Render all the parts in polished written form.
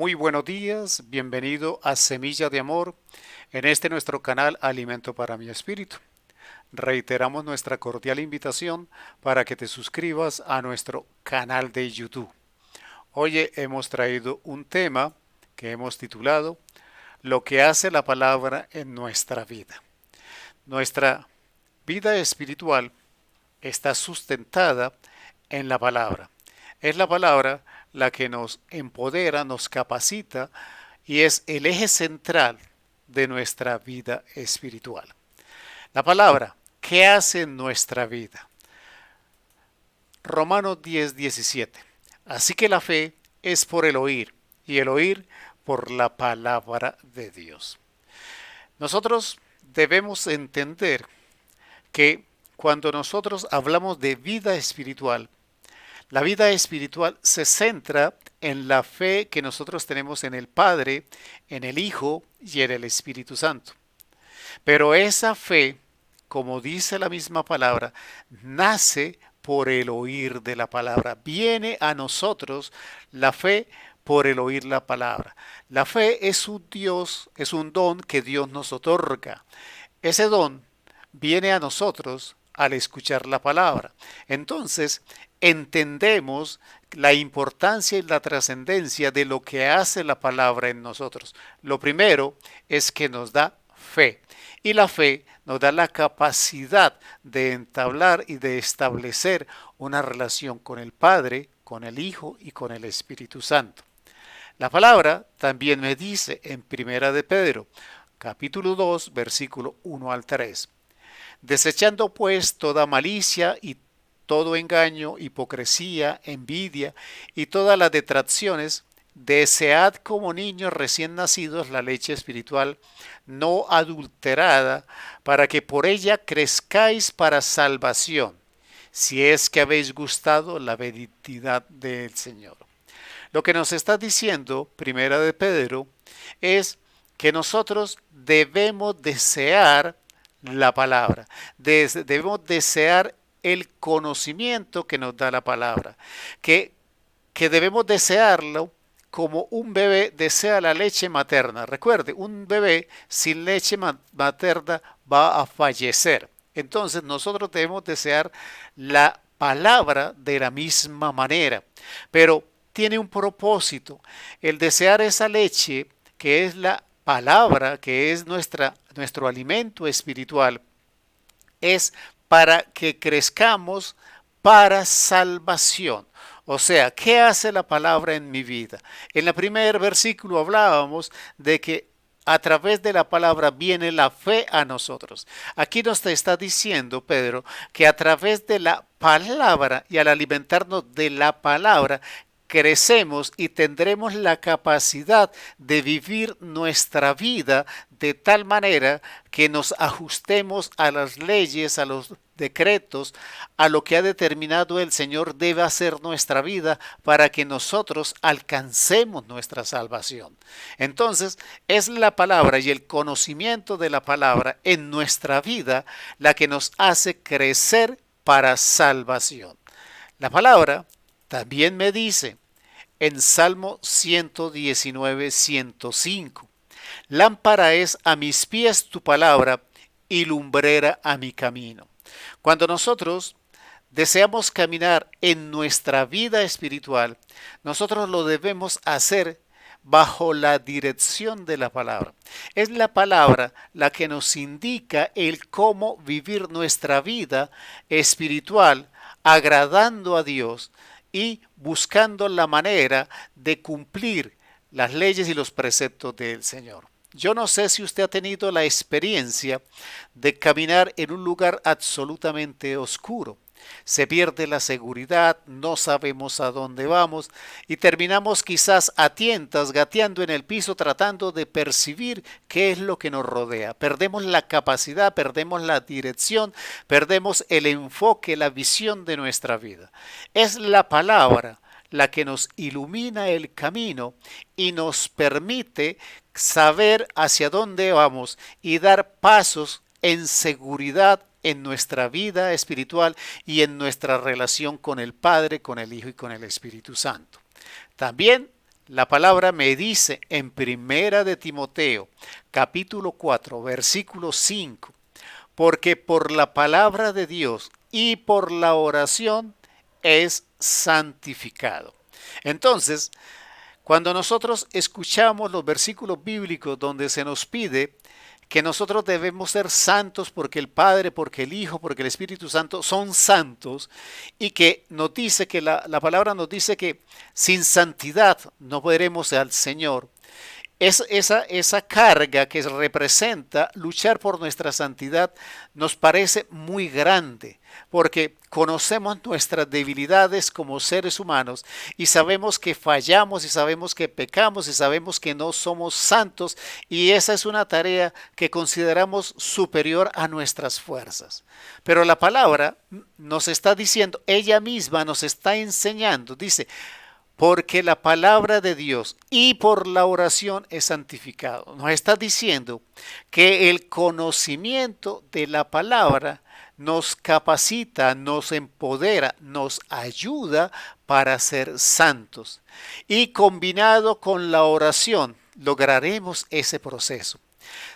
Muy buenos días, bienvenido a Semilla de Amor en este nuestro canal Alimento para mi Espíritu. Reiteramos nuestra cordial invitación para que te suscribas a nuestro canal de YouTube. Hoy hemos traído un tema que hemos titulado Lo que hace la palabra en nuestra vida. Nuestra vida espiritual está sustentada en la palabra. Es la palabra la que nos empodera, nos capacita y es el eje central de nuestra vida espiritual. La palabra, ¿qué hace en nuestra vida? Romanos 10:17. Así que la fe es por el oír y el oír por la palabra de Dios. Nosotros debemos entender que cuando nosotros hablamos de vida espiritual, la vida espiritual se centra en la fe que nosotros tenemos en el Padre, en el Hijo y en el Espíritu Santo. Pero esa fe, como dice la misma palabra, nace por el oír de la palabra. Viene a nosotros la fe por el oír la palabra. La fe es es un don que Dios nos otorga. Ese don viene a nosotros al escuchar la palabra. Entonces, entendemos la importancia y la trascendencia de lo que hace la palabra en nosotros. Lo primero es que nos da fe. Y la fe nos da la capacidad de entablar y de establecer una relación con el Padre, con el Hijo y con el Espíritu Santo. La palabra también me dice en Primera de Pedro, capítulo 2, versículo 1 al 3. Desechando pues toda malicia y todo engaño, hipocresía, envidia y todas las detracciones, desead como niños recién nacidos la leche espiritual no adulterada, para que por ella crezcáis para salvación, si es que habéis gustado la benignidad del Señor. Lo que nos está diciendo Primera de Pedro es que nosotros debemos desear la palabra, debemos desear el conocimiento que nos da la palabra, que debemos desearlo como un bebé desea la leche materna. Recuerde, un bebé sin leche materna va a fallecer. Entonces nosotros debemos desear la palabra de la misma manera, pero tiene un propósito. El desear esa leche, que es la palabra, que es nuestro alimento espiritual, es para que crezcamos para salvación. O sea, ¿qué hace la palabra en mi vida? En el primer versículo hablábamos de que a través de la palabra viene la fe a nosotros. Aquí nos está diciendo Pedro que a través de la palabra y al alimentarnos de la palabra crecemos y tendremos la capacidad de vivir nuestra vida de tal manera que nos ajustemos a las leyes, a los decretos, a lo que ha determinado el Señor debe hacer nuestra vida para que nosotros alcancemos nuestra salvación. Entonces, es la palabra y el conocimiento de la palabra en nuestra vida la que nos hace crecer para salvación. La palabra también me dice en Salmo 119, 105, lámpara es a mis pies tu palabra y lumbrera a mi camino. Cuando nosotros deseamos caminar en nuestra vida espiritual, nosotros lo debemos hacer bajo la dirección de la palabra. Es la palabra la que nos indica el cómo vivir nuestra vida espiritual agradando a Dios y buscando la manera de cumplir las leyes y los preceptos del Señor. Yo no sé si usted ha tenido la experiencia de caminar en un lugar absolutamente oscuro. Se pierde la seguridad, no sabemos a dónde vamos y terminamos quizás a tientas, gateando en el piso tratando de percibir qué es lo que nos rodea. Perdemos la capacidad, perdemos la dirección, perdemos el enfoque, la visión de nuestra vida. Es la palabra la que nos ilumina el camino y nos permite saber hacia dónde vamos y dar pasos en seguridad en nuestra vida espiritual y en nuestra relación con el Padre, con el Hijo y con el Espíritu Santo. También la palabra me dice en Primera de Timoteo, capítulo 4, versículo 5, porque por la palabra de Dios y por la oración es santificado. Entonces, cuando nosotros escuchamos los versículos bíblicos donde se nos pide que nosotros debemos ser santos porque el Padre, porque el Hijo, porque el Espíritu Santo son santos, y que nos dice que la palabra nos dice que sin santidad no veremos al Señor. Esa carga que representa luchar por nuestra santidad nos parece muy grande, porque conocemos nuestras debilidades como seres humanos y sabemos que fallamos y sabemos que pecamos y sabemos que no somos santos, y esa es una tarea que consideramos superior a nuestras fuerzas. Pero la palabra nos está diciendo, ella misma nos está enseñando, dice, porque la palabra de Dios y por la oración es santificado. Nos está diciendo que el conocimiento de la palabra nos capacita, nos empodera, nos ayuda para ser santos. Y combinado con la oración lograremos ese proceso.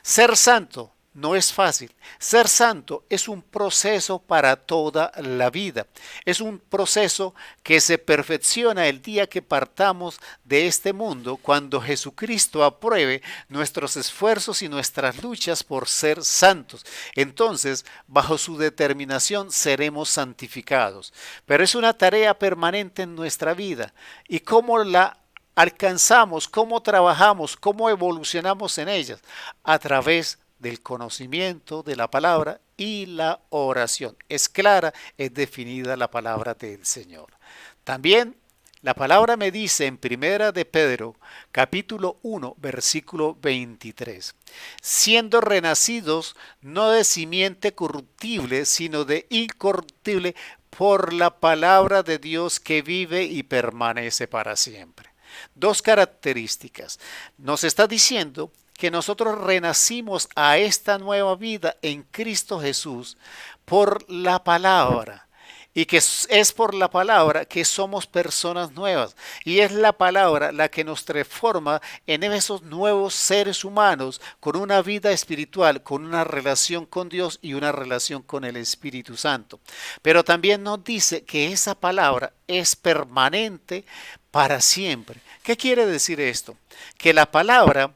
Ser santo no es fácil. Ser santo es un proceso para toda la vida. Es un proceso que se perfecciona el día que partamos de este mundo, cuando Jesucristo apruebe nuestros esfuerzos y nuestras luchas por ser santos. Entonces, bajo su determinación seremos santificados. Pero es una tarea permanente en nuestra vida. ¿Y cómo la alcanzamos? ¿Cómo trabajamos? ¿Cómo evolucionamos en ellas? A través del conocimiento de la palabra y la oración. Es clara, es definida la palabra del Señor. También la palabra me dice en Primera de Pedro, capítulo 1, versículo 23, siendo renacidos no de simiente corruptible, sino de incorruptible, por la palabra de Dios que vive y permanece para siempre. Dos características. Nos está diciendo que nosotros renacimos a esta nueva vida en Cristo Jesús por la palabra, y que es por la palabra que somos personas nuevas, y es la palabra la que nos transforma en esos nuevos seres humanos con una vida espiritual, con una relación con Dios y una relación con el Espíritu Santo. Pero también nos dice que esa palabra es permanente para siempre. ¿Qué quiere decir esto? Que la palabra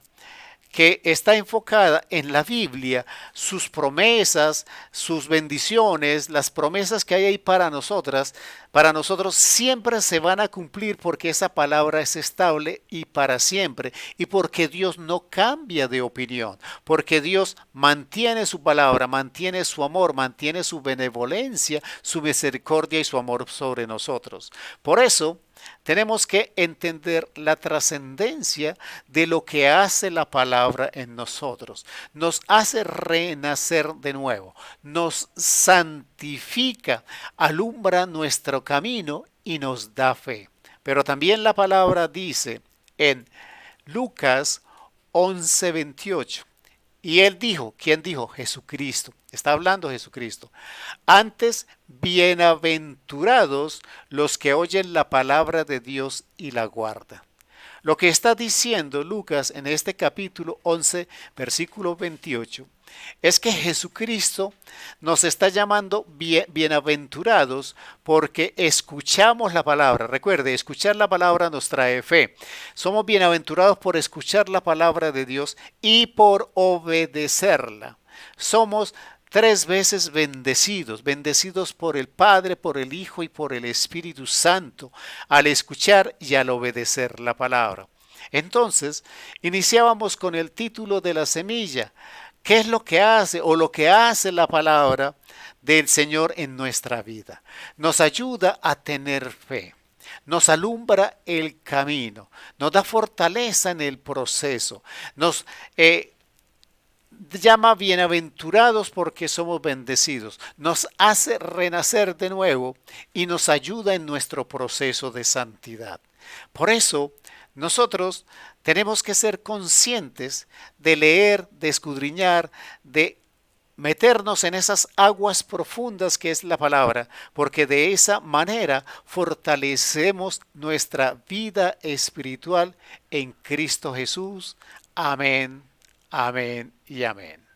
que está enfocada en la Biblia, sus promesas, sus bendiciones, las promesas que hay ahí para nosotros siempre se van a cumplir, porque esa palabra es estable y para siempre, y porque Dios no cambia de opinión, porque Dios mantiene su palabra, mantiene su amor, mantiene su benevolencia, su misericordia y su amor sobre nosotros. Por eso, tenemos que entender la trascendencia de lo que hace la palabra en nosotros. Nos hace renacer de nuevo, nos santifica, alumbra nuestro camino y nos da fe. Pero también la palabra dice en Lucas 11:28. Y él dijo, ¿quién dijo? Jesucristo. Está hablando Jesucristo. Antes, bienaventurados los que oyen la palabra de Dios y la guardan. Lo que está diciendo Lucas en este capítulo 11, versículo 28, es que Jesucristo nos está llamando bienaventurados porque escuchamos la palabra. Recuerde, escuchar la palabra nos trae fe. Somos bienaventurados por escuchar la palabra de Dios y por obedecerla. Somos tres veces bendecidos, bendecidos por el Padre, por el Hijo y por el Espíritu Santo, al escuchar y al obedecer la palabra. Entonces, iniciábamos con el título de la semilla. ¿Qué es lo que hace o lo que hace la palabra del Señor en nuestra vida? Nos ayuda a tener fe. Nos alumbra el camino, nos da fortaleza en el proceso, nos llama bienaventurados porque somos bendecidos, nos hace renacer de nuevo y nos ayuda en nuestro proceso de santidad. Por eso, nosotros tenemos que ser conscientes de leer, de escudriñar, de meternos en esas aguas profundas que es la palabra, porque de esa manera fortalecemos nuestra vida espiritual en Cristo Jesús. Amén, amén y amén.